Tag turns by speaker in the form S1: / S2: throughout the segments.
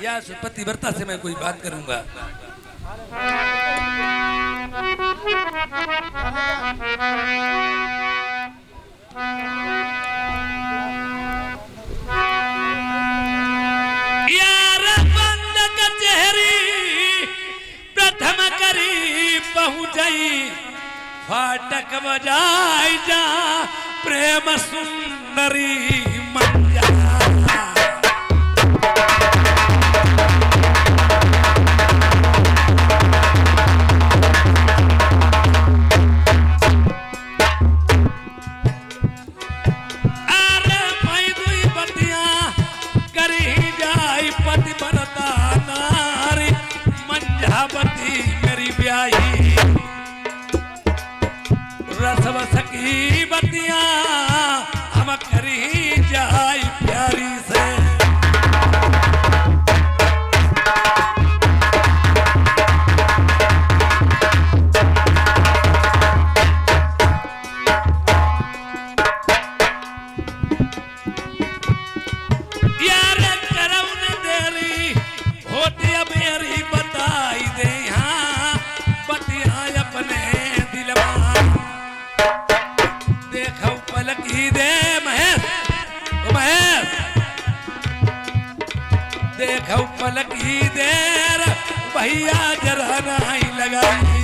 S1: या पतिव्रता से मैं कोई बात करूंगा। यार बंद कचहरी प्रथम करी पहुंचई फाटक बजाई जा प्रेम सुंदरी मंजा। मेरी ब्याही रसव सकी बतिया हम करी जाई प्यारी से। यार करौन देरी होती अब मेरी बताई दे देखो पलक ही देर भैया जरा नहीं लगाई।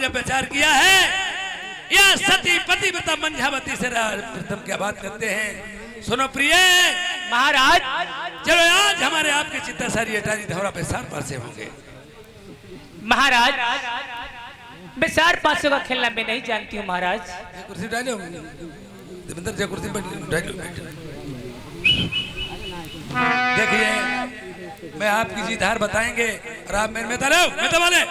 S1: विचार किया है या सती पतिव्रता मंझावती से प्रथम क्या बात करते हैं। सुनो प्रिय
S2: महाराज,
S1: चलो आज हमारे आपके चित्ता सारी अटारी धौरा बेसार पास से होंगे।
S2: महाराज बेसार पासों का खेलना मैं नहीं जानती हूँ महाराज।
S1: कुर्सी डालो देवेंद्र जी, कुर्सी डालो। देखिए मैं आपकी जीत हार बताएंगे और आप मेरे में डालो मैं तो बोले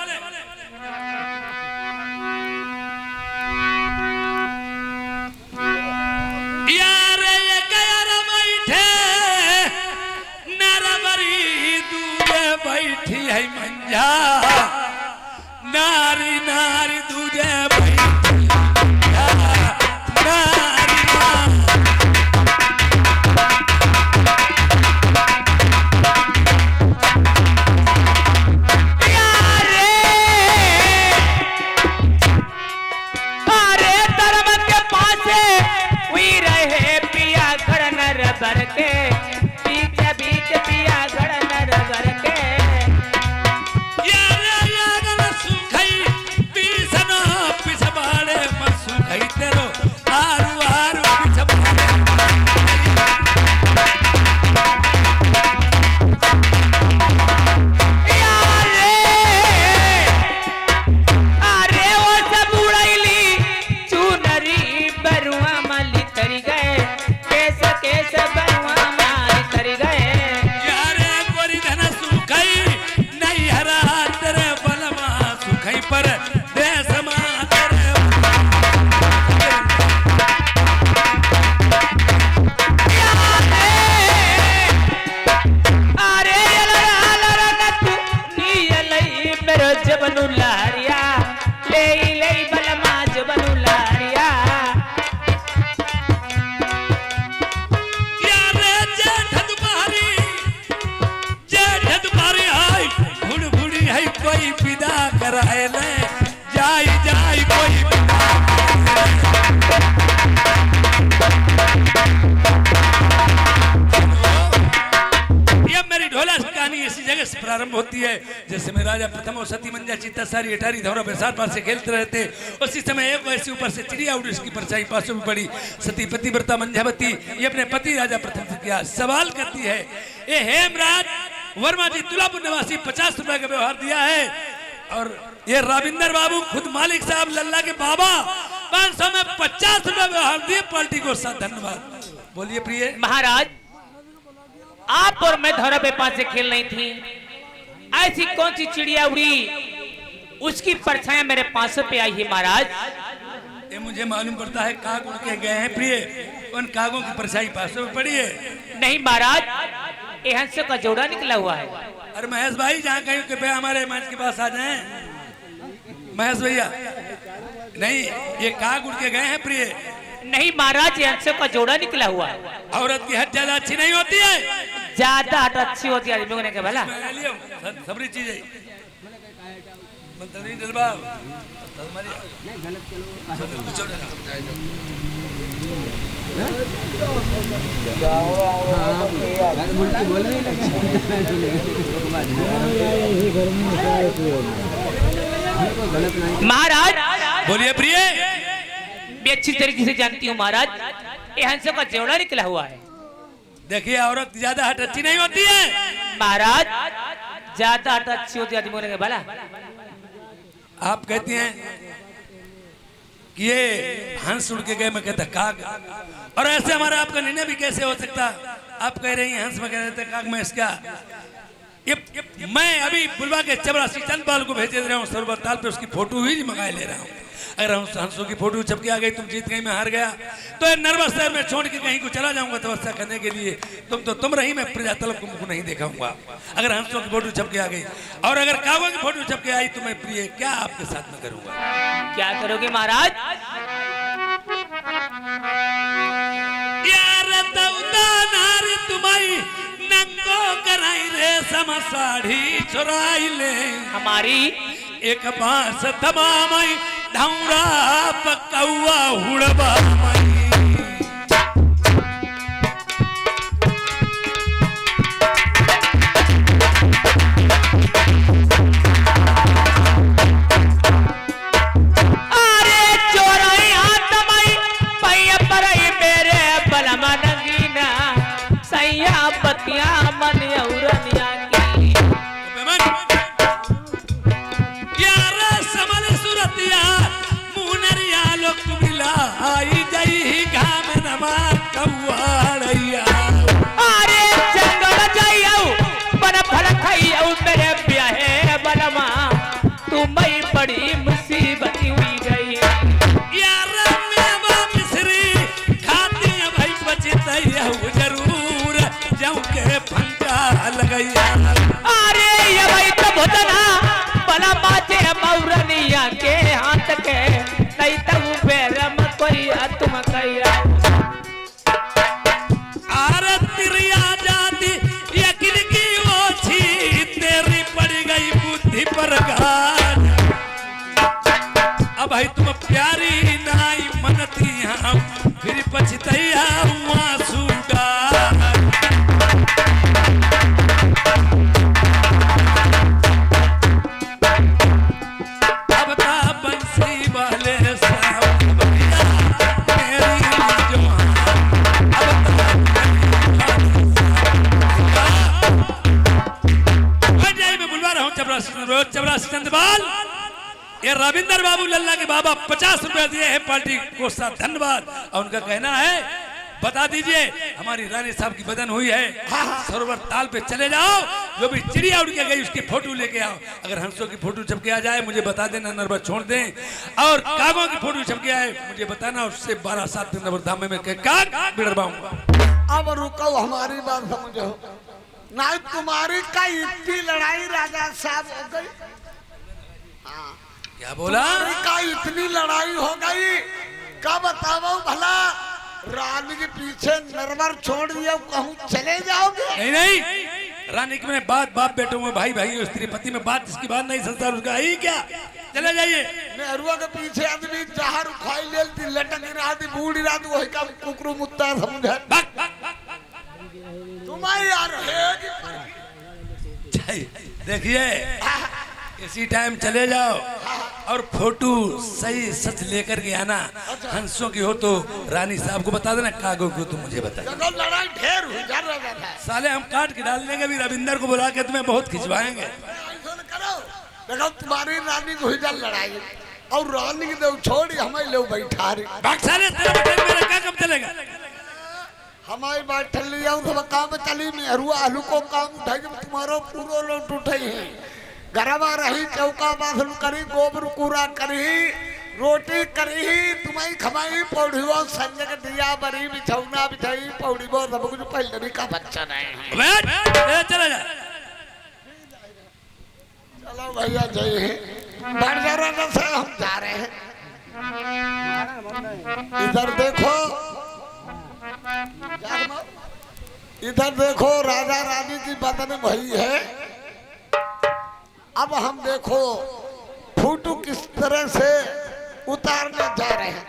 S1: बैठी है मंझा नारी नारी दूजे बैठी नारी
S2: अरे धर्म के पासे हुई रहे पिया गढ़ नर भर के बीच बीच पिया गढ़ नर भर के। प्रारंभ होती है जैसे में राजा प्रथम और सती मंजा चित्ता सारी अटारी धौरा बेसार पास से खेलते रहते। उसी समय एक वैसे ऊपर से चिड़िया उड़ी, उसकी परछाई पासों में पड़ी। सती पतिव्रता मंझावती ये अपने पति राजा प्रथम से किया सवाल करती है, ये हेमराज वर्मा जी तुलापुर निवासी 50 रुपए का व्यवहार दिया है और ये राविंदर बाबू खुद मालिक साहब लल्ला के बाबा 500 में 50 रुपए व्यवहार दिए पार्टी को साथ। धन्यवाद। बोलिए प्रिय।
S3: महाराज आप और मैं धौरा पे पास से खेल रही थी, ऐसी कौन सी चिड़िया उड़ी उसकी परछाई मेरे 500 पे आई है महाराज।
S2: ये मुझे मालूम पड़ता है काग उड़ के गए हैं प्रिय, उन कागों की परछाई 500 में पड़ी है।
S3: नहीं महाराज, ये हंसों का जोड़ा निकला हुआ है।
S2: अरे महेश भाई जहाँ कहीं कृपया हमारे मंच के पास आ जाएं। महेश भैया नहीं, ये काग उड़ के गए हैं प्रिय।
S3: नहीं महाराज, ये हंसों का जोड़ा निकला हुआ है।
S2: औरत की हद ज्यादा अच्छी नहीं होती है,
S3: ज्यादा हट अच्छी होती है आदमी को भला।
S2: सबरी चीजें जज्बाब
S3: महाराज।
S2: बोलिए प्रिय।
S3: मैं अच्छी तरीके से जानती हूँ महाराज, ये हंसों का जोड़ा निकला हुआ है।
S2: देखिए औरत ज्यादा हट अच्छी नहीं होती है
S3: महाराज, ज्यादा हट अच्छी होती है आदमी को भला।
S2: आप कहती हैं कि ये हंस उड़ के गए, मैं कहता काग। और ऐसे हमारा आपका निर्णय भी कैसे हो सकता। आप कह रही हैं हंस में, कह रहे थे काग में। इसका ये मैं अभी बुलवा के चपरासी चंदपाल को भेजे दे रहा हूँ सरोवर ताल पे, उसकी फोटो ही मंगाए ले रहा हूँ। अगर हंसों की फोटो छपके आ गई, तुम जीत गई मैं हार गया, तो नर्वस शहर में छोड़ के कहीं को चला जाऊंगा तपस्या करने के लिए। तुम रही, मैं प्रजा तलब को मुख नहीं दिखाऊंगा। अगर हंसों की फोटो छपके आ गई और अगर कागों की फोटो छपके आई तो मैं प्रिय क्या आपके साथ में करूंगा।
S3: क्या करोगे महाराज।
S2: यार नारी तुम्हारी नंगो कराई रे सम साड़ी चुराई ले,
S3: हमारी
S2: एक बांस तमामई धौरा पकौआ हुड़बा मई।
S3: अरे चोरई हाथ मई पैया परई मेरे बलमा नगीना सैया पतिया मन औरनिया की।
S2: यार समल सुरतिया मुनरिया लोग मिला आई जई घाम नमा कौआड़ैया।
S3: अरे जंगल जाइयो बन फल खाइयो मेरे ब्याहे बलमा तुम्हें बड़ी मुसीबत हुई गई।
S2: यार मेवा मिश्री खाती भाई बचतैया जरूर जाऊं के पंजा लगैया।
S3: अरे ये भाई तो भोजना बला बाजे मौरनिया के हाथ के नहीं तो बेरम कोई तुम कहिया।
S2: आर तिरिया जाती यकीन की ओछी तेरी पड़ गई बुद्धि पर गाज। अब भाई तुम प्यारी नाई मनती हम फिर पछतैया आंसू डाल। अब ता बंसी वाले साहब भैया मेरी जवान। मैं बुलवा रहा हूँ चपरासी चंदपाल। ये रविंदर बाबू लल्ला के बाबा 50 रुपए दिए हैं पार्टी को साथ। धन्यवाद। और उनका कहना है बता दीजिए हमारी रानी साहब की बदन हुई है, सरोवर ताल पे चले जाओ, जो भी चिड़िया उड़ के गई उसकी फोटो लेके आओ। अगर हंसों की फोटो छपके आ जाए मुझे बता देना, नर्बत छोड़ दें। और कागों की फोटो छपके आए मुझे बताना, उससे 12-7 दिन नंबर धामे में काग बिड़रवाऊंगा।
S4: अब रुको, हमारी बात समझो। नहीं तुम्हारी का इतनी लड़ाई राजा साहब हो गई। हाँ,
S2: क्या बोला?
S4: तुम्हारी का इतनी लड़ाई हो गई, क्या बताओ भला। रानी के पीछे नरवर छोड़ दिया, कहूँ चले जाओगे।
S2: नहीं नहीं, रानी की में बात बाप बेटों में भाई भाई स्त्री पति में बात, इसकी बात नहीं। संसार उसका ही क्या, चले जाइए।
S4: नेहरुआ के पीछे आदमी जहर खाई लेती, लटक रहा थी, बूढ़ी रहा थी, वही का कुकरू मुत्ता समझे। तुम्हारी यार
S2: देखिए इसी टाइम चले जाओ और फोटो सही सच लेकर के आना। हंसों की हो तो रानी साहब को बता देना, कागों को तो मुझे बता।
S4: लड़ाई ढेर हुई जा रहा था।
S2: साले हम काट के डाल देंगे, भी रविंदर को बुला के तुम्हें बहुत खिंचवाएंगे।
S4: करो देखो, तुम्हारी रानी को ही लड़ाई और रानी के देव छोड़ी हमारे लोग बैठा रही
S2: बाक्साले तेरा बटन मेरा क्या काम चलेगा?
S4: हमारी बात ठल लिया तो काम चली में हरुआ आलू को काम उठाई जब तुम्हारो पूरो लोट उठे हैं गरबा रही चौका बासन करी गोबर कूड़ा करी रोटी करी तुम्हारी खमाई पौड़ी वो संजय के दिया बरी बिछौना बिछाई पौड़ी वो सब कुछ पहले का बच्चा नहीं
S2: बैठ ए चला जा।
S4: चलो भैया जय बड़जरा से हम जा रहे हैं। इधर देखो इधर देखो राजा रानी की बदन भई है। अब हम देखो फोटो किस तरह से उतारने जा रहे हैं।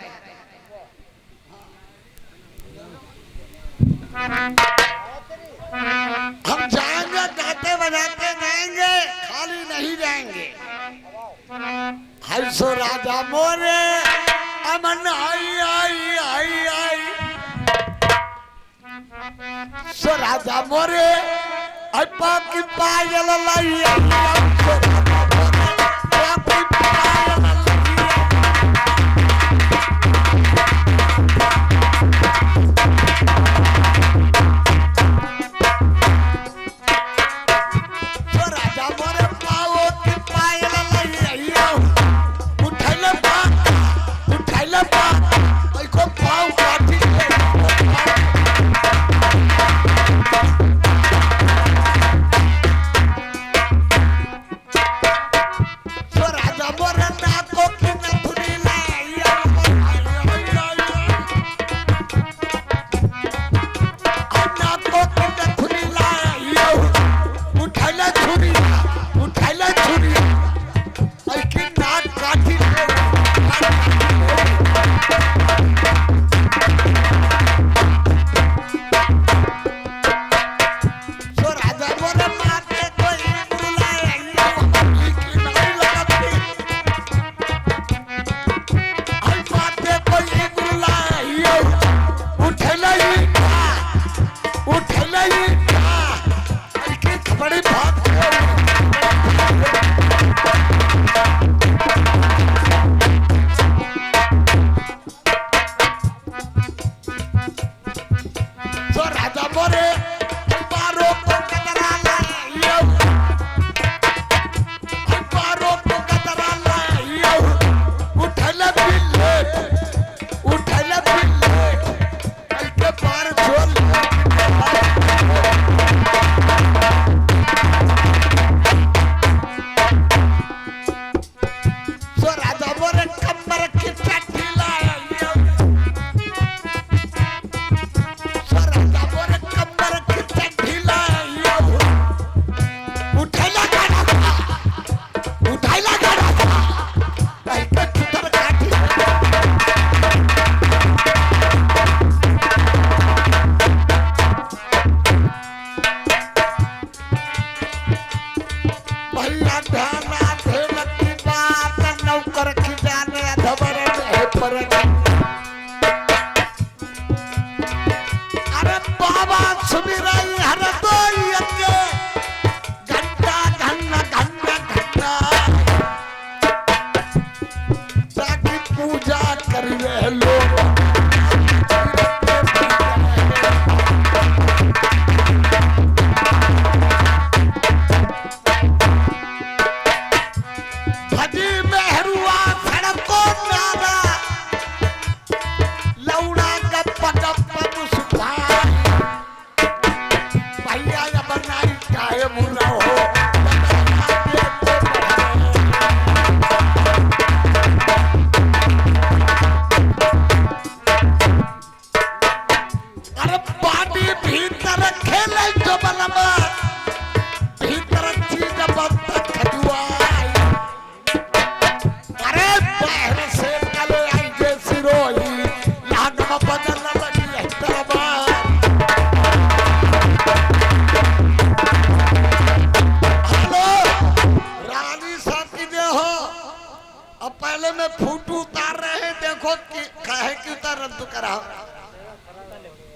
S4: हम जाएंगे गाते बजाते जाएंगे खाली नहीं जाएंगे। हंसो राजा मोरे अमन आई आई आई आई सो राजा मोरे अपा की पायल लाई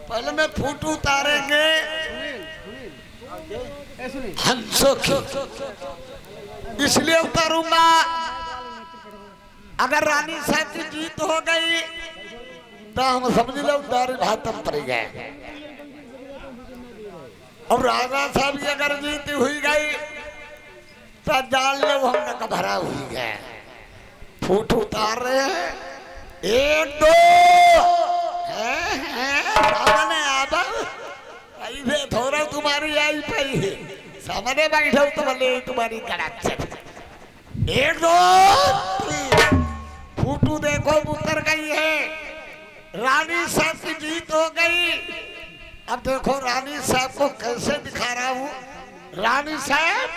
S4: पहले मैं फूट उतारेंगे हंसों की, इसलिए उतारूंगा अगर रानी साहब की जीत हो गई तो हम समझ लो दारू भातम पड़ गए, और राजा साहब की अगर जीत हुई गई तो जान लो हमने का भरा हुई गए। फूट उतार रहे हैं, 1 2 सामने आबा ऐसे थोड़ा तुम्हारी आई पाई है, सामने बैठो तो बोले तुम्हारी कड़ाक 1 2 3 फूटू देखो उतर गई है, रानी साहब की जीत हो गई। अब देखो रानी साहब को कैसे दिखा रहा हूँ। रानी साहब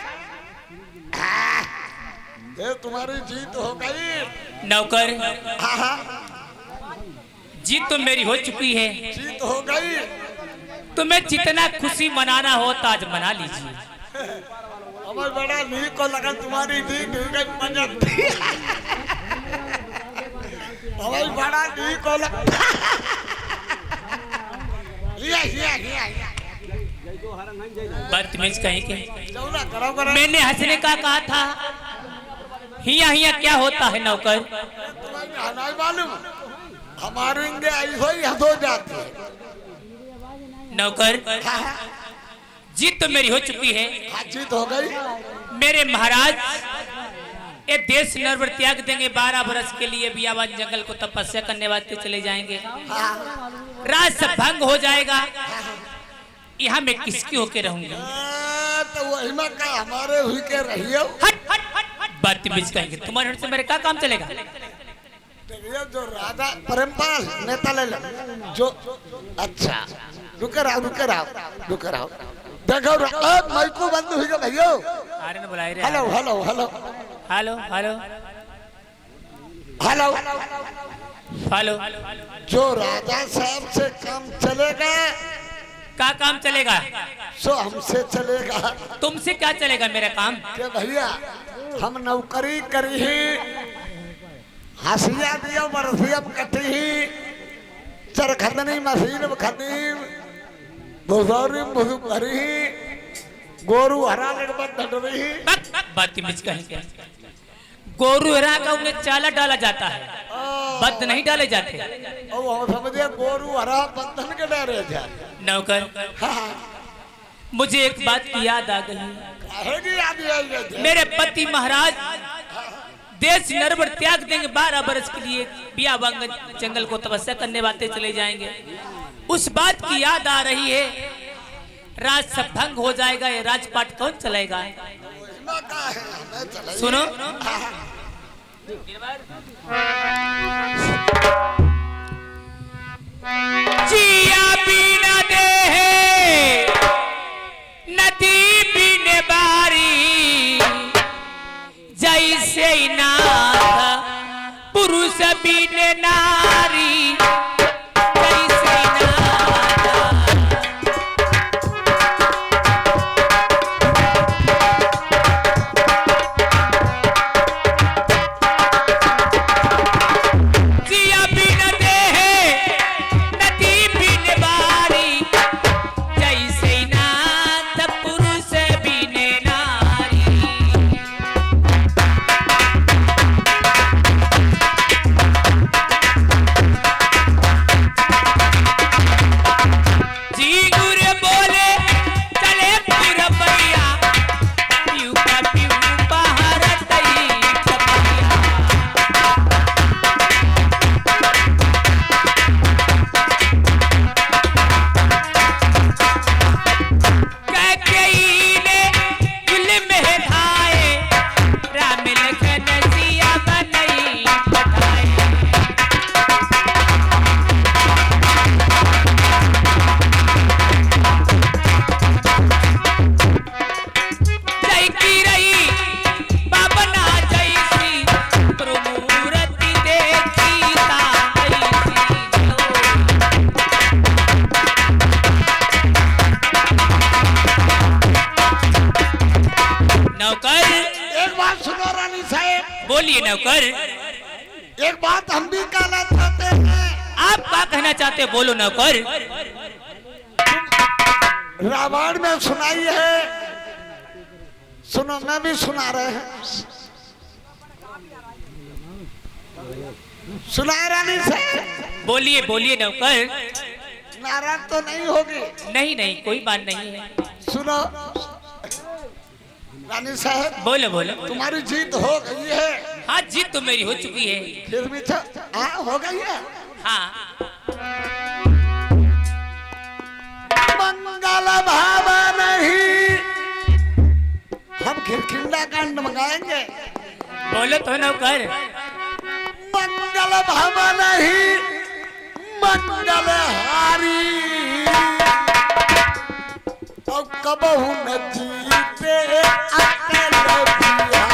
S4: ये तुम्हारी जीत हो गई।
S3: नौकर,
S4: हाँ
S3: जीत तो मेरी हो चुकी है,
S4: जीत हो गई।
S3: तुम्हें जितना खुशी मनाना हो तो आज मना लीजिए।
S4: हमें बड़ा नी को लगा तुम्हारी जीत हो गई, हमें बड़ा नी को लगा।
S3: बदतमीज कहीं के,
S4: करो
S3: मैंने हंसने का कहा था। हिया हिया क्या होता है नौकर?
S4: तुम्हें नहीं मालूम, हमारे इंगे ऐसे ही हंस हो जाती है।
S3: नौकर, जीत तो मेरी हो चुकी है।
S4: हाँ जीत हो गई।
S3: मेरे महाराज ये देश नरवर त्याग देंगे, 12 बरस के लिए बियाबान जंगल को तपस्या करने वास्ते चले जाएंगे। राज सब भंग हो जाएगा, यहाँ मैं किसकी होके रहूंगा?
S4: तो वही में का हमारे हुई के रहियो।
S3: हट हट हट हट, बदतमीज कहेंगे। तुम्हारे हट से मेरे क्या काम चलेगा?
S4: जो राजा परमपाल नेता ले लो जो। अच्छा रुके रहो देखो माइको बंद हुई गया भैया।
S3: अरे न बुलाए रे।
S4: Hello hello hello
S3: hello hello
S4: hello
S3: hello.
S4: जो राजा साहब से काम चलेगा
S3: क्या काम चलेगा?
S4: सो हमसे चलेगा।
S3: तुमसे क्या चलेगा मेरा काम?
S4: के भैया हम नौकरी करी ही, हसिया दियो बरसिया कटी ही, चरखदनी मशीन खदीम भुजौरी भुजु भरी, गोरू हरा लगभग डडरी।
S3: बदतमीज कहेंगे। गोरू हरा का उन्हें चाला डाला जाता है, बद नहीं डाले जाते।
S4: हम समझे गोरू हरा बंधन के डरे थे।
S3: नौकर, मुझे एक बात की याद आ गई। मेरे पति महाराज देश नरवर त्याग देंगे, 12 बरस के लिए बियाबान जंगल को तपस्या करने वास्ते चले जाएंगे। उस बात की याद आ रही है। राज सब भंग हो जाएगा, ये राजपाट कौन चलाएगा? सुनो, जिया बिना दे नदी बिने बारी, जैसे नाथ पुरुष बिने नारी, जैसे जिया बिना दे नदी बिने बारी, जैसे नाथ पुरुष बिने नारी। बोलिए नौकर।
S4: एक बात हम भी कहना चाहते हैं।
S3: आप क्या कहना चाहते हैं? बोलो नौकर।
S4: रामायण में सुनाई है, सुनो मैं भी सुना रहे हैं। सुना रानी से
S3: बोलिए बोलिए नौकर।
S4: नाराज तो नहीं होगी?
S3: नहीं नहीं कोई बात नहीं है।
S4: सुनो रानी साहब,
S3: बोलो बोलो।
S4: तुम्हारी जीत हो गई है।
S3: हाँ जीत तो मेरी हो चुकी है।
S4: फिर भी तो हो गई है।
S3: हाँ
S4: मंगल भावा नहीं, हम खिरखिंडा कांड मंगाएंगे।
S3: बोलो तो नौकर।
S4: मंगल भावा नहीं मंगल हारी, और कबहू न जीते अकेले बिहारी।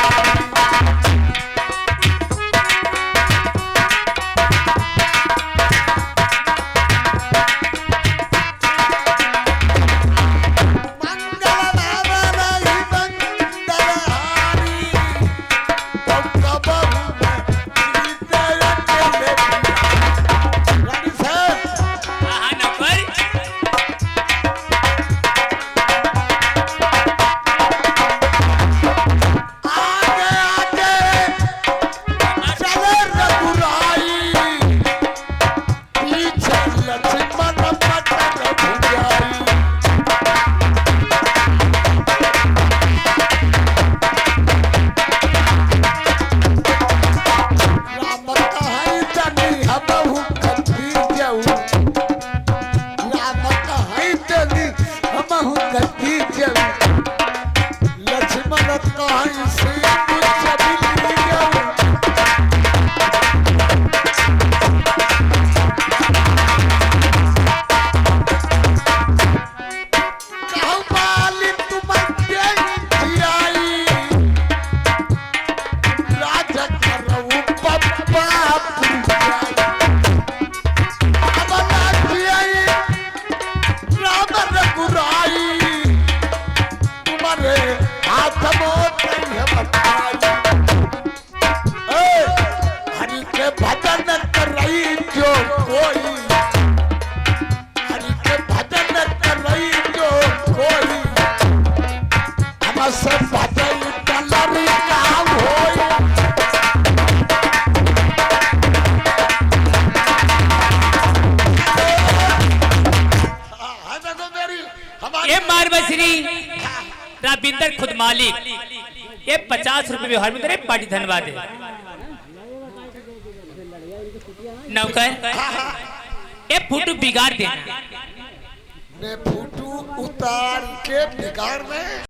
S3: राबिंदर खुद मालिक ये 50 रुपए व्यवहार में तेरे पार्टी धन्यवाद है नौकर। ये फोटो बिगाड़ देना।
S4: मैं फोटो उतार के बिगाड़ में